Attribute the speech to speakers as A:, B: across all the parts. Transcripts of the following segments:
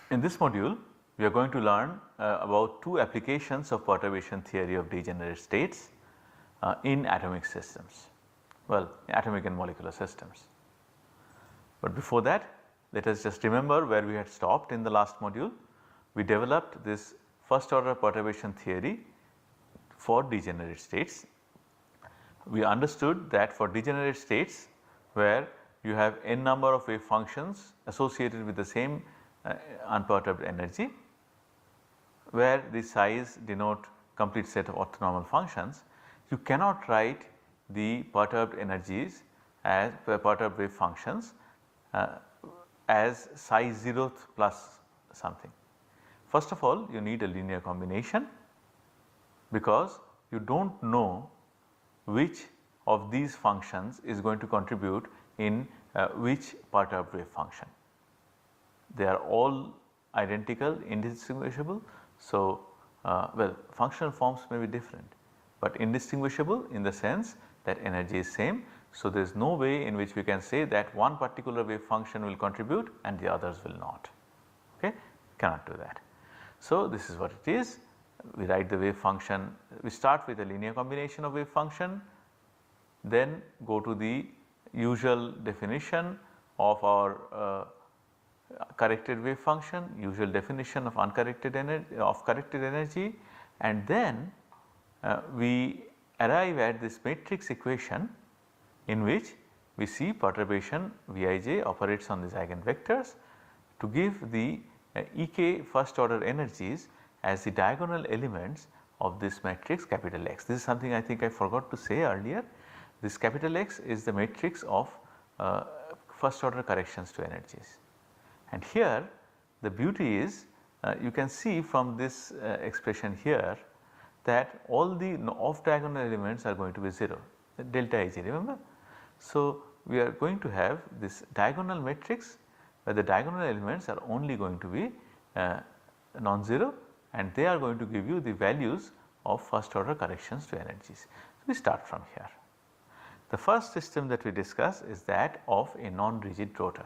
A: In this module, we are going to learn about two applications of perturbation theory of degenerate states in atomic systems, well, atomic and molecular systems. But before that, let us just remember where we had stopped in the last module. We developed this first order perturbation theory for degenerate states. We understood that for degenerate states where you have n number of wave functions associated with the same unperturbed energy, where the size denote complete set of orthonormal functions, you cannot write the perturbed energies as perturbed wave functions as size 0th plus something. First of all, you need a linear combination because you do not know which of these functions is going to contribute in which perturbed wave function. They are all identical, indistinguishable. So, well, functional forms may be different, but indistinguishable in the sense that energy is same. So, there is no way in which we can say that one particular wave function will contribute and the others will not, okay, cannot do that. So, this is what it is. We write the wave function, we start with a linear combination of wave function, then go to the usual definition of our corrected wave function, usual definition of corrected energy, and then we arrive at this matrix equation in which we see perturbation Vij operates on these eigenvectors to give the Ek first order energies as the diagonal elements of this matrix capital X. This is something I think I forgot to say earlier. This capital X is the matrix of first order corrections to energies. And here the beauty is you can see from this expression here that all the off diagonal elements are going to be 0, delta Ij, remember. So, we are going to have this diagonal matrix where the diagonal elements are only going to be non-zero, and they are going to give you the values of first order corrections to energies. So, we start from here. The first system that we discuss is that of a non-rigid rotor,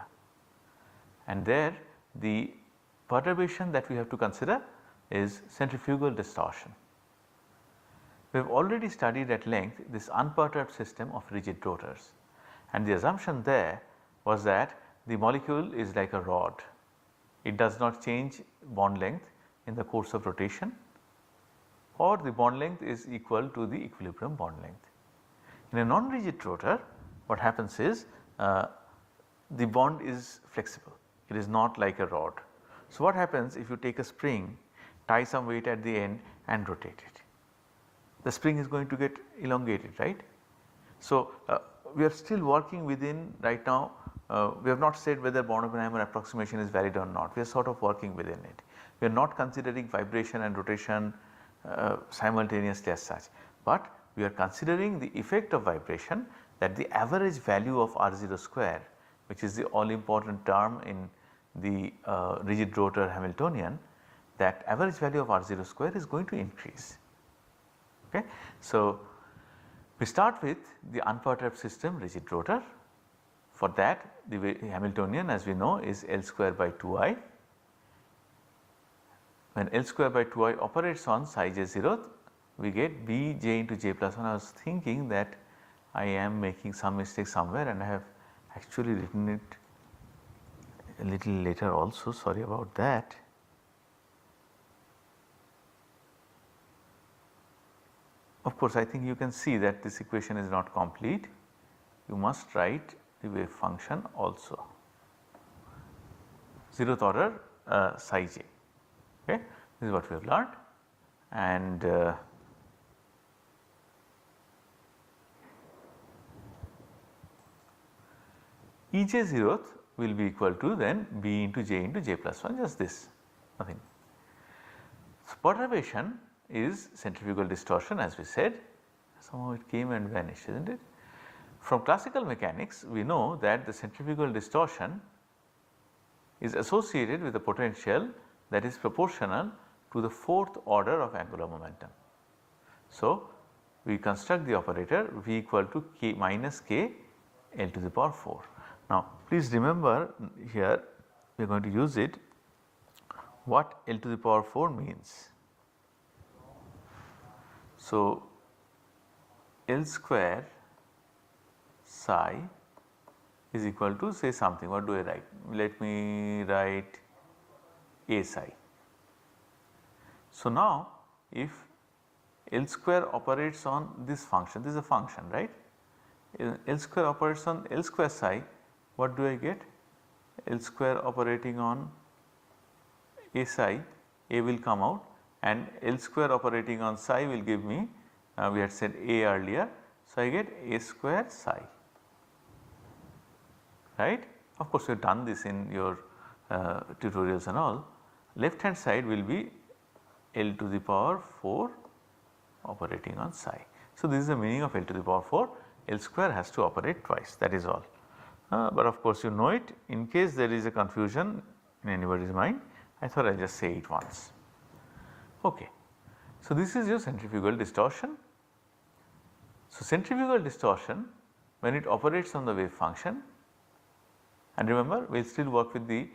A: and there the perturbation that we have to consider is centrifugal distortion. We have already studied at length this unperturbed system of rigid rotors, and the assumption there was that the molecule is like a rod. It does not change bond length in the course of rotation, or the bond length is equal to the equilibrium bond length. In a non-rigid rotor, what happens is the bond is flexible, it is not like a rod. So, what happens if you take a spring, tie some weight at the end and rotate it? The spring is going to get elongated, right. So, we are still working within right now, we have not said whether Born-Oppenheimer approximation is valid or not, we are sort of working within it. We are not considering vibration and rotation simultaneously as such, but we are considering the effect of vibration, that the average value of R0 square, which is the all important term in the rigid rotor Hamiltonian, that average value of R0 square is going to increase. Okay. So, we start with the unperturbed system rigid rotor. For that, the Hamiltonian, as we know, is L square by 2I. When L square by 2I operates on psi j 0th, we get B j into j plus 1. I was thinking that I am making some mistake somewhere, and I have actually written it a little later also, sorry about that. Of course, I think you can see that this equation is not complete. You must write the wave function also, 0th order psi j. Okay. This is what we have learned, and Ej 0th will be equal to then B into j plus 1, just this, nothing. So, perturbation is centrifugal distortion, as we said. Somehow it came and vanished, isn't it? From classical mechanics, we know that the centrifugal distortion is associated with a potential that is proportional to the fourth order of angular momentum. So, we construct the operator V equal to k minus k L to the power 4. Now, please remember here we are going to use it what L to the power 4 means. So, L square psi is equal to say something. What do I write? Let me write A psi. So, now if L square operates on this function, this is a function, right? L square operates on L square psi, what do I get? L square operating on A psi, A will come out, and L square operating on psi will give me, we had said A earlier. So, I get A square psi, right. Of course, you have done this in your tutorials and all. Left hand side will be L to the power 4 operating on psi. So, this is the meaning of L to the power 4, L square has to operate twice, that is all. But of course, you know it. In case there is a confusion in anybody's mind, I thought I will just say it once. Okay. So, this is your centrifugal distortion. So, centrifugal distortion, when it operates on the wave function, and remember we will still work with the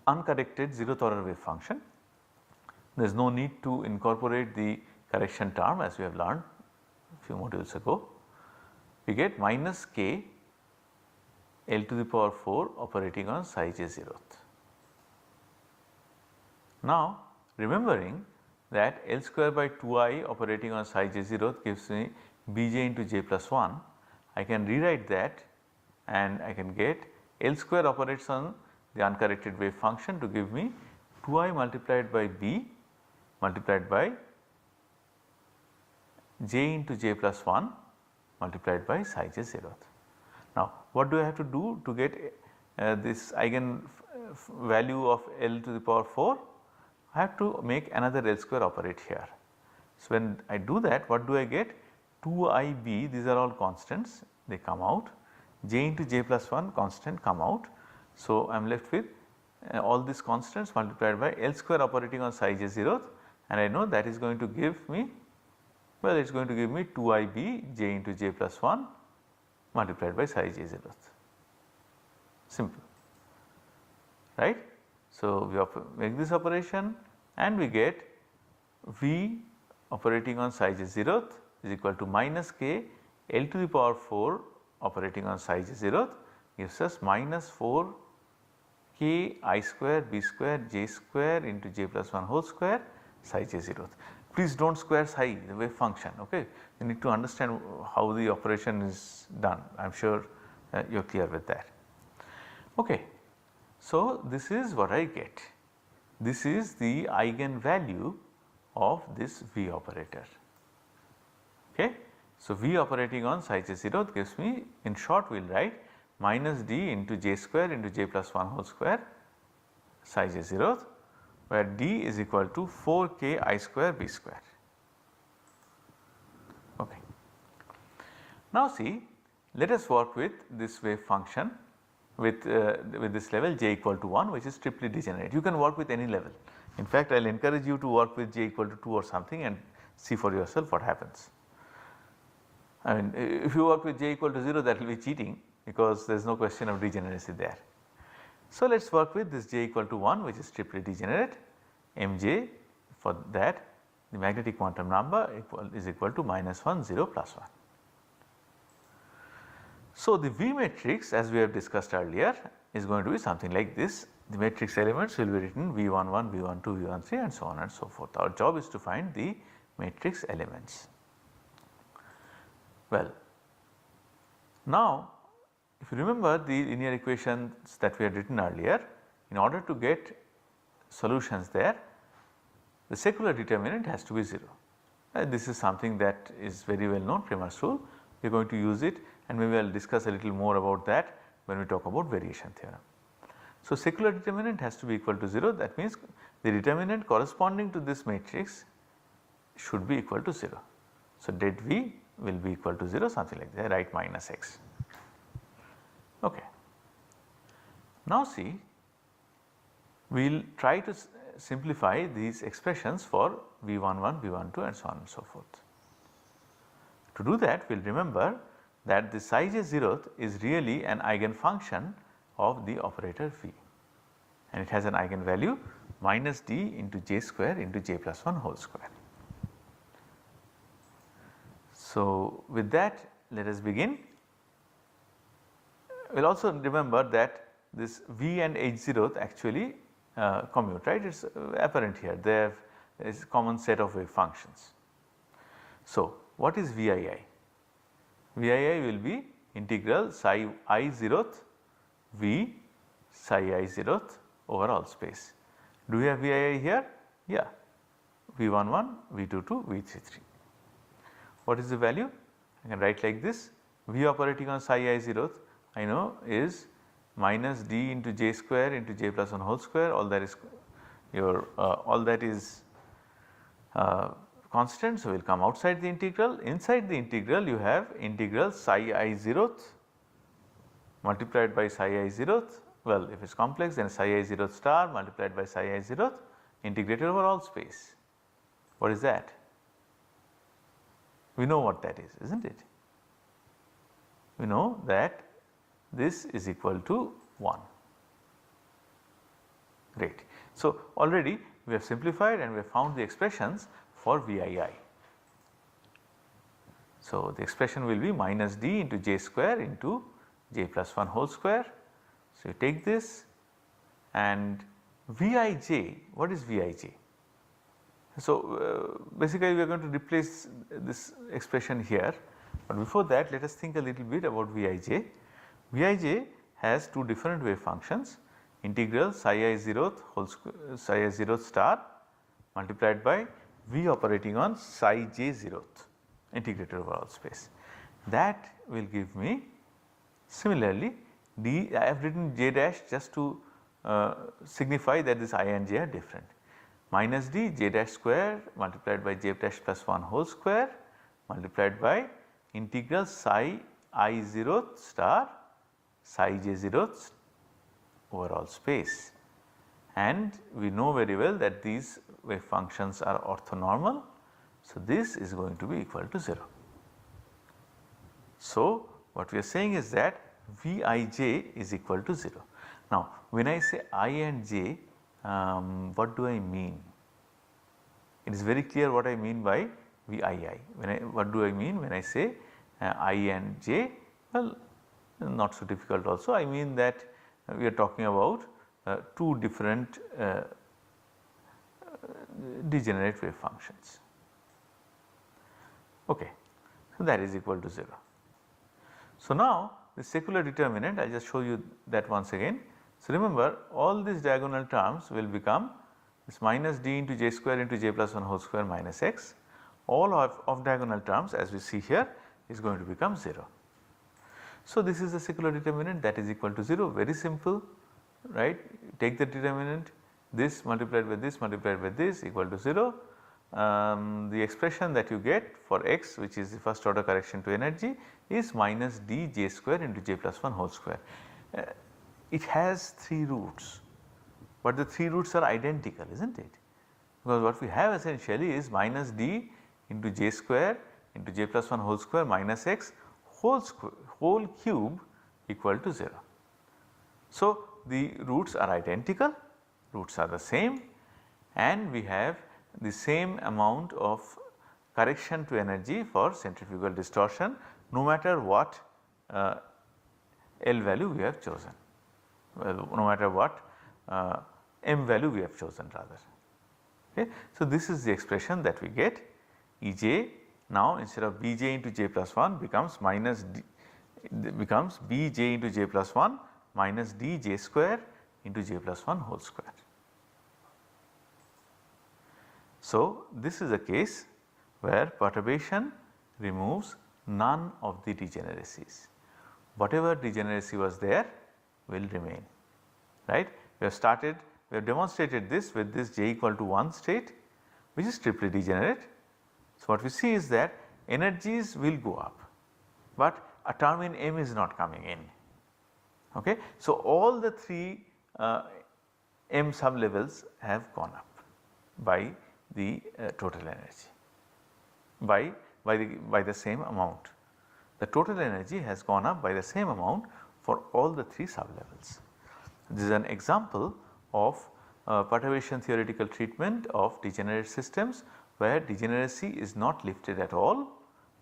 A: uncorrected zeroth order wave function. There is no need to incorporate the correction term as we have learned a few modules ago. We get minus k L to the power 4 operating on psi j zeroth. Now, remembering that L square by 2I operating on psi j zeroth gives me Bj into j plus 1, I can rewrite that and I can get L square operates on the uncorrected wave function to give me 2I multiplied by B multiplied by j into j plus 1 multiplied by psi j zeroth. Now, what do I have to do to get this eigen value of L to the power 4? I have to make another L square operate here. So, when I do that, what do I get? 2IB, these are all constants, they come out, j into j plus 1 constant come out. So, I am left with all these constants multiplied by L square operating on psi j zeroth, and I know that is going to give me, well, it is going to give me 2IB j into j plus 1 multiplied by psi j zeroth, simple, right. So, we make this operation and we get V operating on psi j zeroth is equal to minus k L to the power 4 operating on psi j zeroth gives us minus 4 k I square b square j square into j plus 1 whole square psi j zeroth. Please do not square psi, the wave function, okay. You need to understand how the operation is done. I am sure you are clear with that. Okay. So, this is what I get. This is the eigen value of this V operator. Okay. So, V operating on psi j zeroth gives me, in short we will write minus d into j square into j plus 1 whole square psi j zeroth, where d is equal to 4 k I square b square. Okay. Now, see, let us work with this wave function with this level j equal to 1, which is triply degenerate. You can work with any level. In fact, I will encourage you to work with j equal to 2 or something and see for yourself what happens. I mean, if you work with j equal to 0, that will be cheating, because there is no question of degeneracy there. So, let us work with this j equal to 1, which is triply degenerate. Mj, for that the magnetic quantum number is equal to minus 1 0 plus 1. So, the V matrix, as we have discussed earlier, is going to be something like this. The matrix elements will be written V11, V12, V13 and so on and so forth. Our job is to find the matrix elements. Well, now if you remember the linear equations that we had written earlier, in order to get solutions there, the secular determinant has to be 0. This is something that is very well known, Cramer's rule. We are going to use it, and maybe I will discuss a little more about that when we talk about variation theorem. So, secular determinant has to be equal to 0, that means the determinant corresponding to this matrix should be equal to 0. So, det V will be equal to 0, something like that, write minus x. Okay. Now, see, we will try to simplify these expressions for V11, V12 and so on and so forth. To do that, we will remember that the psi j zeroth is really an eigen function of the operator V, and it has an eigen value minus d into j square into j plus 1 whole square. So, with that let us begin. We will also remember that this V and H 0th actually commute, right. It is apparent here, there is common set of wave functions. So, what is VII? VII will be integral psi I 0th V psi I 0th over all space. Do we have VII here? Yeah, V11, V22, V33. What is the value? I can write like this: V operating on psi I 0th I know is minus d into j square into j plus 1 whole square, all that is your all that is constant. So, we will come outside the integral. Inside the integral you have integral psi I 0th multiplied by psi I 0th. Well, if it is complex then psi I 0th star multiplied by psi I 0th integrated over all space. What is that? We know what that is, is not it? We know that this is equal to 1. Great. So, already we have simplified and we have found the expressions for VII. So, the expression will be minus d into j square into j plus 1 whole square. So, you take this and Vij, what is Vij? So, basically we are going to replace this expression here, but before that let us think a little bit about Vij. Vij has two different wave functions, integral psi I 0th whole psi I 0th star multiplied by V operating on psi j 0th integrated over all space. That will give me similarly d. I have written j dash just to signify that this I and j are different. Minus d j dash square multiplied by j dash plus 1 whole square multiplied by integral psi I 0th star psi j 0th over all space, and we know very well that these wave functions are orthonormal. So, this is going to be equal to 0. So, what we are saying is that Vij is equal to 0. Now, when I say I and j, what do I mean? It is very clear what I mean by VII. What do I mean when I say I and j? Well, not so difficult also. I mean that we are talking about two different degenerate wave functions. Okay. So, that is equal to 0. So, now the secular determinant, I will just show you that once again. So, remember all these diagonal terms will become this minus d into j square into j plus 1 whole square minus x. All of diagonal terms as we see here is going to become 0. So, this is the secular determinant, that is equal to 0, very simple, right. Take the determinant, this multiplied by this multiplied by this equal to 0. The expression that you get for x, which is the first order correction to energy, is minus d j square into j plus 1 whole square. It has 3 roots, but the 3 roots are identical, is not it? Because what we have essentially is minus d into j square into j plus 1 whole square minus x whole cube equal to 0. So, the roots are identical, roots are the same, and we have the same amount of correction to energy for centrifugal distortion no matter what L value we have chosen, well, no matter what M value we have chosen rather. Okay. So, this is the expression that we get. Ej now instead of Bj into j plus 1 becomes minus d, becomes Bj into j plus 1 minus dj square into j plus 1 whole square. So, this is a case where perturbation removes none of the degeneracies. Whatever degeneracy was there will remain, right. We have demonstrated this with this j equal to 1 state, which is triply degenerate. So, what we see is that energies will go up, but a term in M is not coming in. Okay. So, all the 3 M sub levels have gone up by the total energy by the same amount. The total energy has gone up by the same amount for all the 3 sub levels. This is an example of perturbation theoretical treatment of degenerate systems where degeneracy is not lifted at all,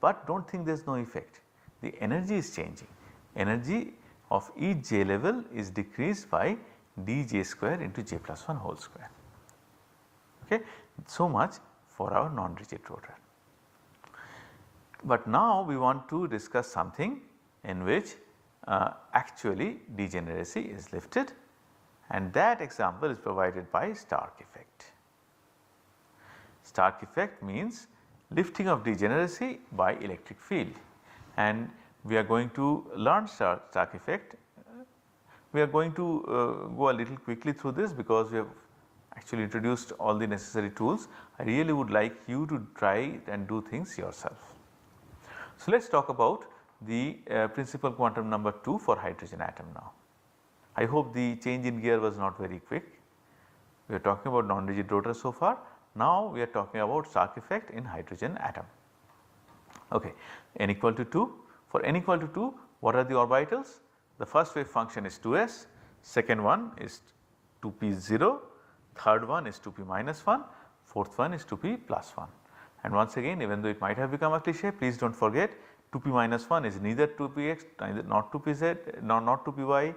A: but do not think there is no effect. The energy is changing, energy of each j level is decreased by dj square into j plus 1 whole square. Okay. So much for our non-rigid rotor. But now we want to discuss something in which actually degeneracy is lifted, and that example is provided by Stark effect. Stark effect means lifting of degeneracy by electric field, and we are going to learn Stark effect. We are going to go a little quickly through this because we have actually introduced all the necessary tools. I really would like you to try and do things yourself. So, let us talk about the principal quantum number 2 for hydrogen atom now. I hope the change in gear was not very quick. We are talking about non-rigid rotor so far. Now we are talking about Stark effect in hydrogen atom. Okay. N equal to 2. For n equal to 2, what are the orbitals? The first wave function is 2s, second one is 2p0, third one is 2p minus 1, fourth one is 2p plus 1. And once again, even though it might have become a cliche, please do not forget 2p minus 1 is neither 2px, neither not 2pz, not 2py,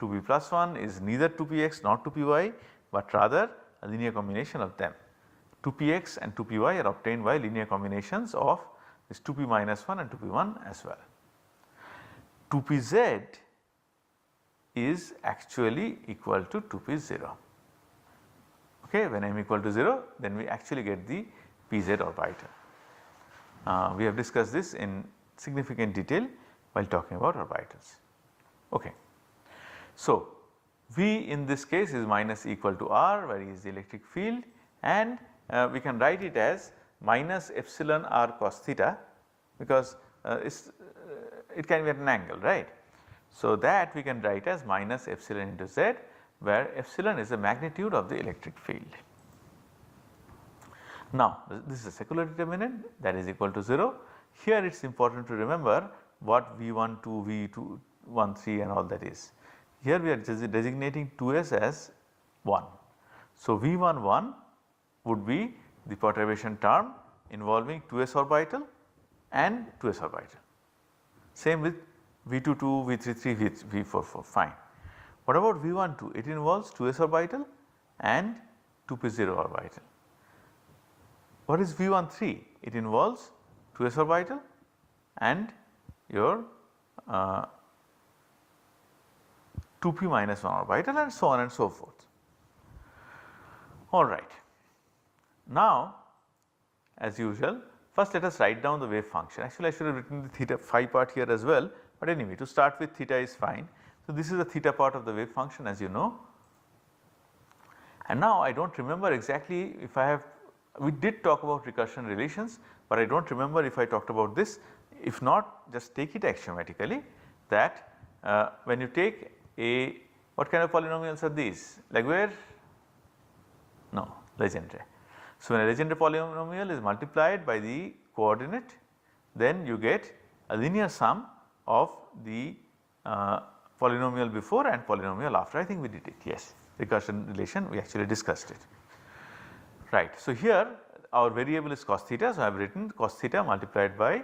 A: 2p plus 1 is neither 2px nor 2py, but rather a linear combination of them. 2px and 2py are obtained by linear combinations of this 2p minus 1 and 2p1 as well. 2pz is actually equal to 2p0. Okay, when m equal to 0, then we actually get the pz orbital. We have discussed this in significant detail while talking about orbitals. Okay. So, V in this case is minus equal to r, where E is the electric field, and we can write it as minus epsilon r cos theta, because it can be at an angle, right. So, that we can write as minus epsilon into z, where epsilon is the magnitude of the electric field. Now, this is a secular determinant that is equal to 0. Here it is important to remember what V12, V213 and all that is. Here we are designating 2s as 1. So, V11 would be the perturbation term involving 2s orbital and 2s orbital. Same with V22, V33, V44, fine. What about V12? It involves 2s orbital and 2p0 orbital. What is V13? It involves 2s orbital and your 2p minus 1 orbital and so on and so forth. Alright. Now, as usual, first let us write down the wave function. Actually, I should have written the theta phi part here as well, but anyway, to start with, theta is fine. So, this is the theta part of the wave function, as you know. And now I do not remember exactly if I have, we did talk about recursion relations, but I do not remember if I talked about this. If not, just take it axiomatically that when you take a, what kind of polynomials are these? Like where? No, Legendre. So, when a Legendre polynomial is multiplied by the coordinate, then you get a linear sum of the polynomial before and polynomial after. I think we did it, yes, recursion relation, we actually discussed it. Right. So, here our variable is cos theta. So, I have written cos theta multiplied by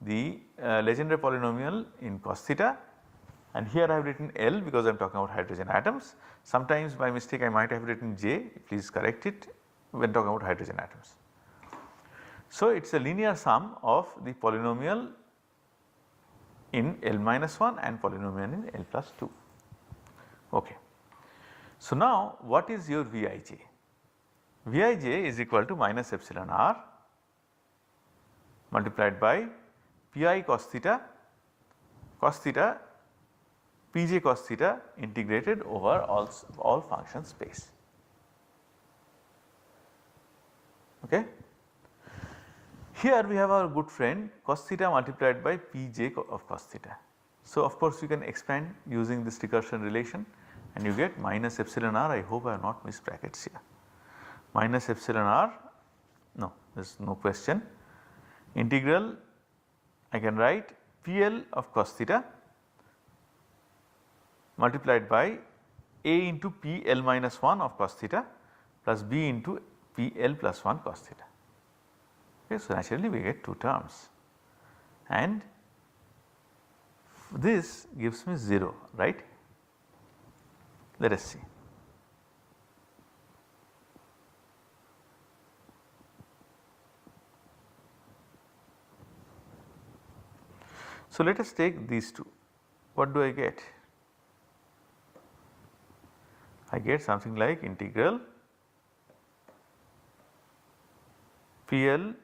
A: the Legendre polynomial in cos theta, and here I have written L because I am talking about hydrogen atoms. Sometimes by mistake I might have written J, please correct it when talking about hydrogen atoms. So, it is a linear sum of the polynomial in L minus 1 and polynomial in L plus 2. Okay. So, now what is your Vij? Vij is equal to minus epsilon r multiplied by pi cos theta pj cos theta integrated over all function space. Okay. Here we have our good friend cos theta multiplied by pj of cos theta. So, of course, you can expand using this recursion relation and you get minus epsilon r. I hope I have not missed brackets here. Minus epsilon r, no, there is no question, integral I can write PL of cos theta multiplied by A into P L minus 1 of cos theta plus B into P L plus 1 cos theta. Okay, so naturally we get two terms and this gives me 0, right. Let us see. So, let us take these two. What do I get? I get something like integral PL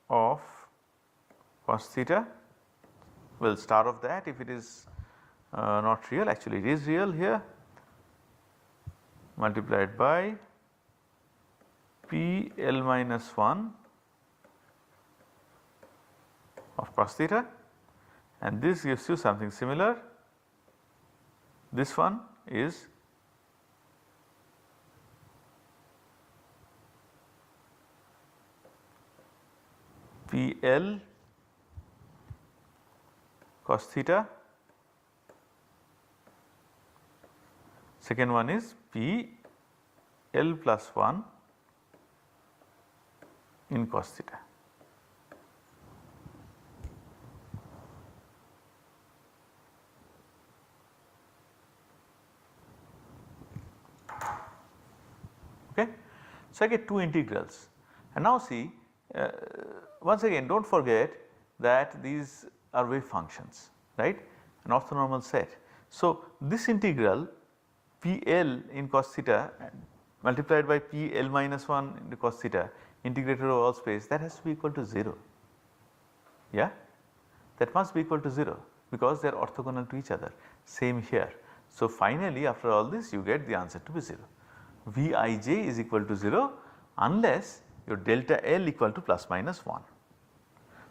A: of cos theta, well star of that if it is not real, actually it is real here, multiplied by PL minus 1 of cos theta, and this gives you something similar. This one is PL cos theta, second one is PL plus 1 in cos theta. Okay. So, I get two integrals and now see once again do not forget that these are wave functions, right, an orthonormal set. So, this integral PL in cos theta multiplied by PL minus 1 into cos theta integrated over all space, that has to be equal to 0, yeah, that must be equal to 0 because they are orthogonal to each other, same here. So, finally after all this you get the answer to be 0. Vij is equal to 0 unless your delta L equal to plus minus 1.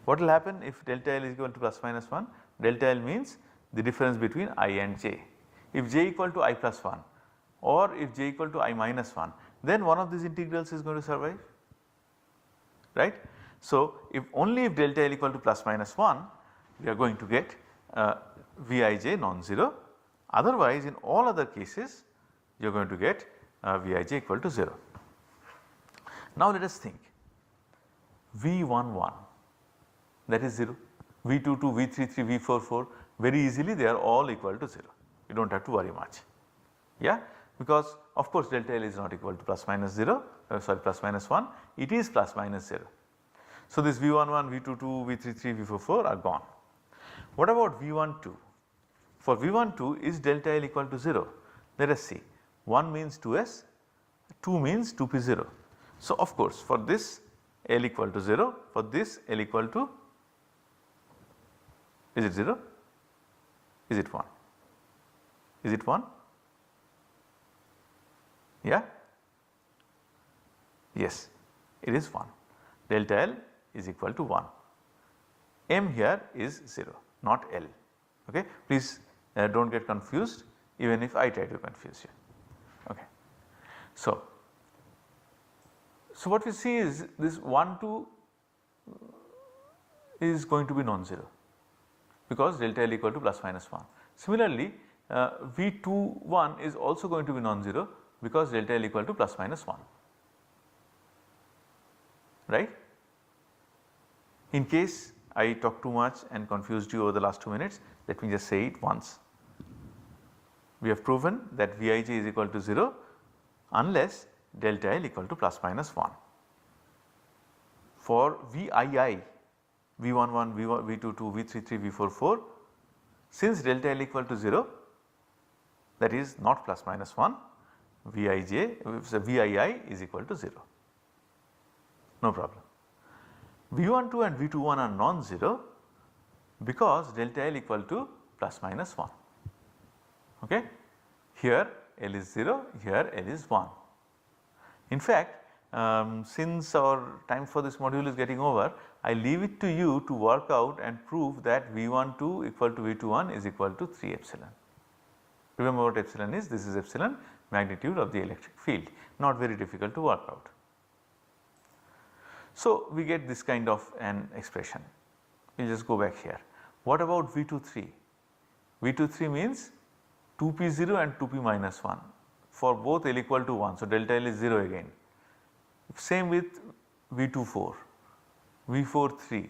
A: What will happen if delta L is equal to plus minus 1? Delta L means the difference between I and j. If j equal to I plus 1 or if j equal to I minus 1, then one of these integrals is going to survive, right. So, if only if delta L equal to plus minus 1 we are going to get Vij non-zero, otherwise in all other cases you are going to get Vij equal to 0. Now let us think V11 that is 0, V22, V33, V44 very easily they are all equal to 0, you do not have to worry much, yeah, because of course delta L is not equal to plus minus 0 plus minus 1, it is plus minus 0. So, this V11, V22, V33, V44 are gone. What about V12? For V12 is delta L equal to 0? Let us see, 1 means 2s, 2 means 2p0. So, of course, for this L equal to 0, for this L equal to, is it 0? Is it 1? Is it 1? Yeah? Yes, it is 1. Delta L is equal to 1. M here is 0, not L. Okay? Please do not get confused even if I try to confuse you. Okay. So, what we see is this 1 2 is going to be non-zero because delta L equal to plus minus 1. Similarly, V21 is also going to be non-zero because delta L equal to plus minus 1, right. In case I talk too much and confused you over the last 2 minutes, let me just say it once. We have proven that Vij is equal to 0 unless delta L equal to plus minus 1. For Vii, V11, V22, V33, V44, since delta L equal to 0, that is not plus minus 1, Vij, Vii is equal to 0, no problem. V12 and V21 are non-zero because delta L equal to plus minus 1, okay. Here L is 0, here L is 1. In fact, since our time for this module is getting over, I leave it to you to work out and prove that V12 equal to V21 is equal to 3 epsilon. Remember what epsilon is? This is epsilon, magnitude of the electric field, not very difficult to work out. So, we get this kind of an expression. We will just go back here. What about V23? V23 means 2p0 and 2p minus 1. for both L equal to 1. So, delta L is 0 again. Same with V24, V43,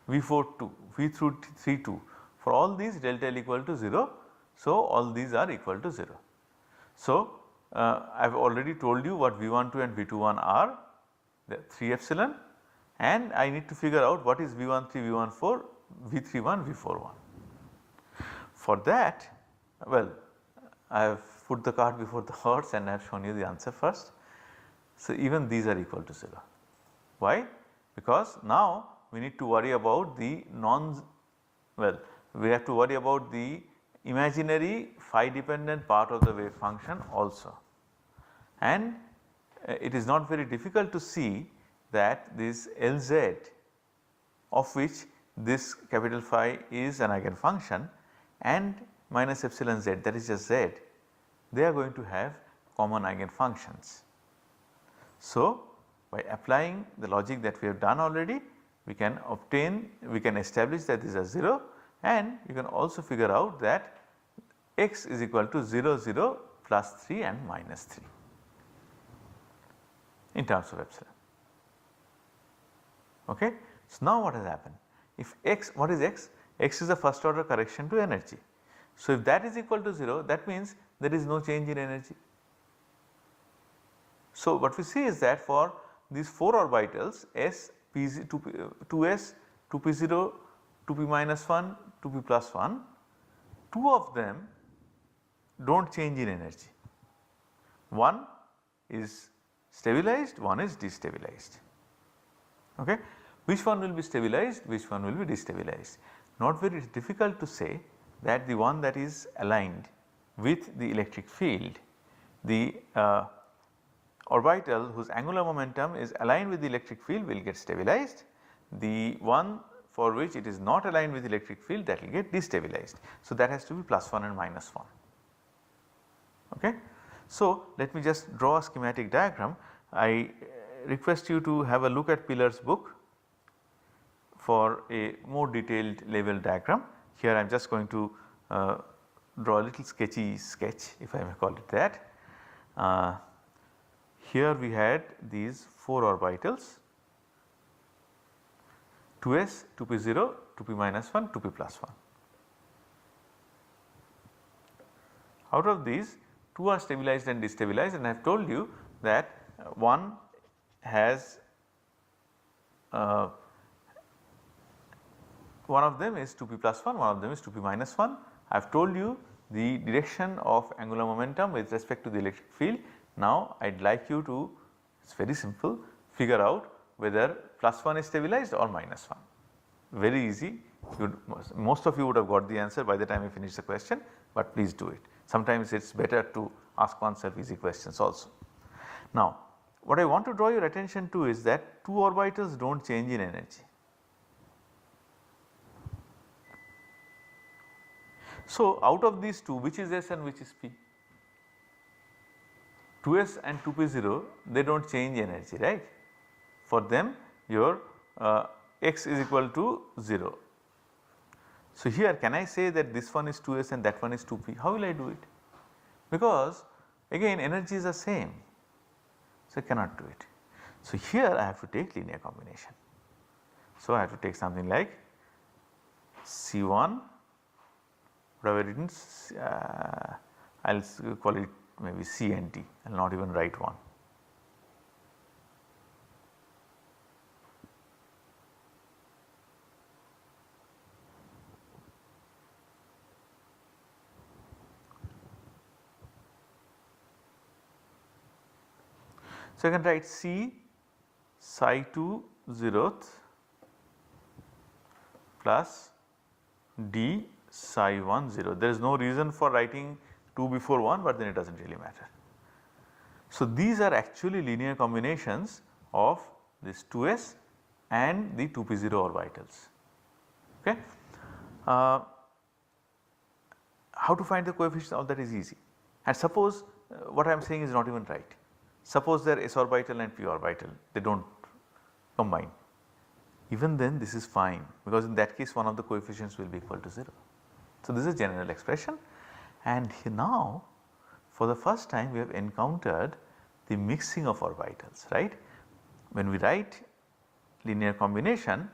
A: V42, V32. For all these delta L equal to 0. So, all these are equal to 0. So, I have already told you what V12 and V21 are, the 3 epsilon, and I need to figure out what is V13, V14, V31, V41. For that, well, I have put the cart before the horse and I have shown you the answer first. So, even these are equal to 0. Why? Because now we need to worry about the we have to worry about the imaginary phi dependent part of the wave function also, and it is not very difficult to see that this Lz, of which this capital phi is an eigenfunction, and minus epsilon z, that is just z, they are going to have common eigenfunctions. So, by applying the logic that we have done already, we can establish that these are 0, and you can also figure out that x is equal to 0, 0, plus 3 and minus 3 in terms of epsilon. Okay. So, now what has happened? If x, what is x? X is a first order correction to energy. So, if that is equal to 0, that means there is no change in energy. So, what we see is that for these 4 orbitals S, P, 2s, 2p0, 2p minus 1, 2p plus 1, 2 of them do not change in energy. One is stabilized, one is destabilized. Okay. Which one will be stabilized, which one will be destabilized? Not very difficult to say that the one that is aligned with the electric field, the orbital whose angular momentum is aligned with the electric field will get stabilized. The one for which it is not aligned with the electric field, that will get destabilized. So, that has to be plus 1 and minus 1. Okay. So, let me just draw a schematic diagram. I request you to have a look at Pillar's book for a more detailed level diagram. Here I am just going to draw a little sketchy sketch, if I may call it that. Here we had these 4 orbitals, 2s, 2p0, 2p minus 1, 2p plus 1. Out of these 2 are stabilized and destabilized, and I have told you that one has one of them is 2p plus 1, one of them is 2p minus 1. I have told you the direction of angular momentum with respect to the electric field. Now, I would like you to, it is very simple, figure out whether plus 1 is stabilized or minus 1. Very easy, most of you would have got the answer by the time I finish the question, but please do it. Sometimes it is better to ask oneself easy questions also. Now, what I want to draw your attention to is that 2 orbitals do not change in energy. So, out of these 2, which is S and which is P? 2s and 2p0, they do not change energy, right. For them your x is equal to 0. So, here can I say that this one is 2s and that one is 2p? How will I do it? Because again energy is the same, so I cannot do it. So, here I have to take linear combination. So, I have to take something like C1, whatever it is, I will call it maybe C and D, I will not even write 1. So, I can write C psi 2 zeroth plus D psi 1 0. There is no reason for writing 2 before 1, but then it does not really matter. So, these are actually linear combinations of this 2s and the 2p0 orbitals. Okay. How to find the coefficients, all that is easy, and suppose what I am saying is not even right. Suppose they are s orbital and p orbital, they do not combine, even then this is fine, because in that case one of the coefficients will be equal to 0. So, this is general expression, and now for the first time we have encountered the mixing of orbitals, right. When we write linear combination,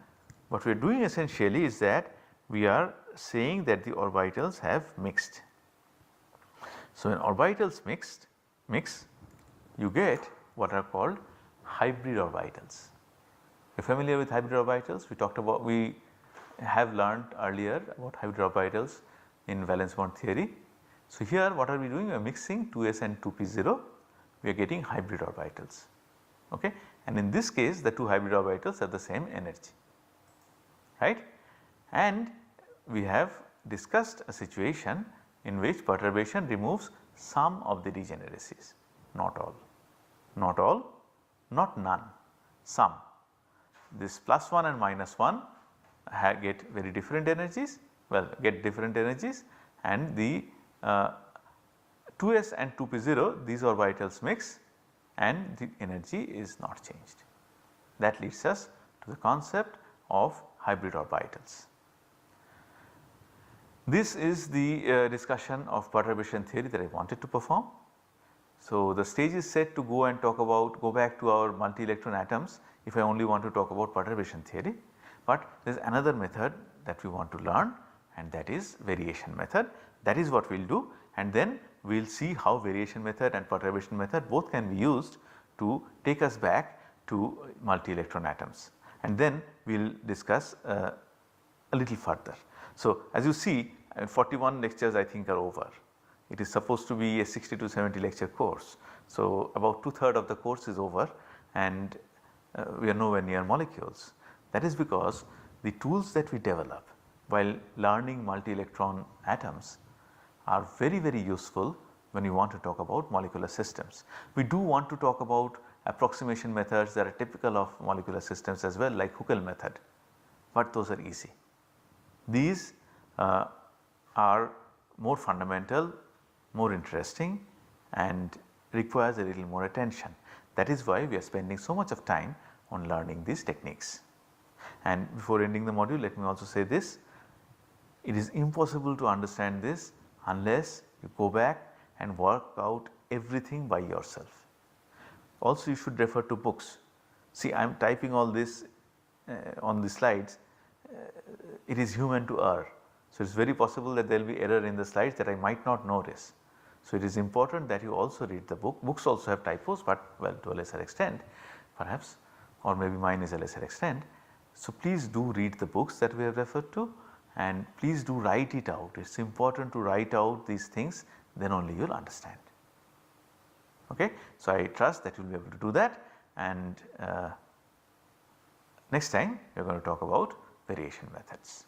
A: what we are doing essentially is that we are saying that the orbitals have mixed. So, when orbitals mix, you get what are called hybrid orbitals. You are familiar with hybrid orbitals? We have learned earlier about hybrid orbitals in valence bond theory. So, here what are we doing? We are mixing 2s and 2p0, we are getting hybrid orbitals, okay. And in this case the two hybrid orbitals have the same energy, right. And we have discussed a situation in which perturbation removes some of the degeneracies, not all, not none, some. This +1 and -1 get very different energies, get different energies, and the 2s and 2p0, these orbitals mix and the energy is not changed. That leads us to the concept of hybrid orbitals. This is the discussion of perturbation theory that I wanted to perform. So, the stage is set to go back to our multi-electron atoms if I only want to talk about perturbation theory, but there is another method that we want to learn, and that is variation method. That is what we will do, and then we will see how variation method and perturbation method both can be used to take us back to multi-electron atoms, and then we will discuss a little further. So, as you see, 41 lectures I think are over. It is supposed to be a 60 to 70 lecture course. So, about 2/3 of the course is over, and we are nowhere near molecules. That is because the tools that we develop while learning multi-electron atoms are very, very useful when you want to talk about molecular systems. We do want to talk about approximation methods that are typical of molecular systems as well, like Huckel method, but those are easy. These are more fundamental, more interesting, and requires a little more attention. That is why we are spending so much of time on learning these techniques. And before ending the module, let me also say this: it is impossible to understand this unless you go back and work out everything by yourself. Also, you should refer to books. See, I am typing all this on the slides. It is human to err. So, it is very possible that there will be error in the slides that I might not notice. So, it is important that you also read the book. Books also have typos, but well, to a lesser extent perhaps, or maybe mine is a lesser extent. So, please do read the books that we have referred to, and please do write it out. It is important to write out these things, then only you will understand. Okay? So, I trust that you will be able to do that, and next time we are going to talk about variation methods.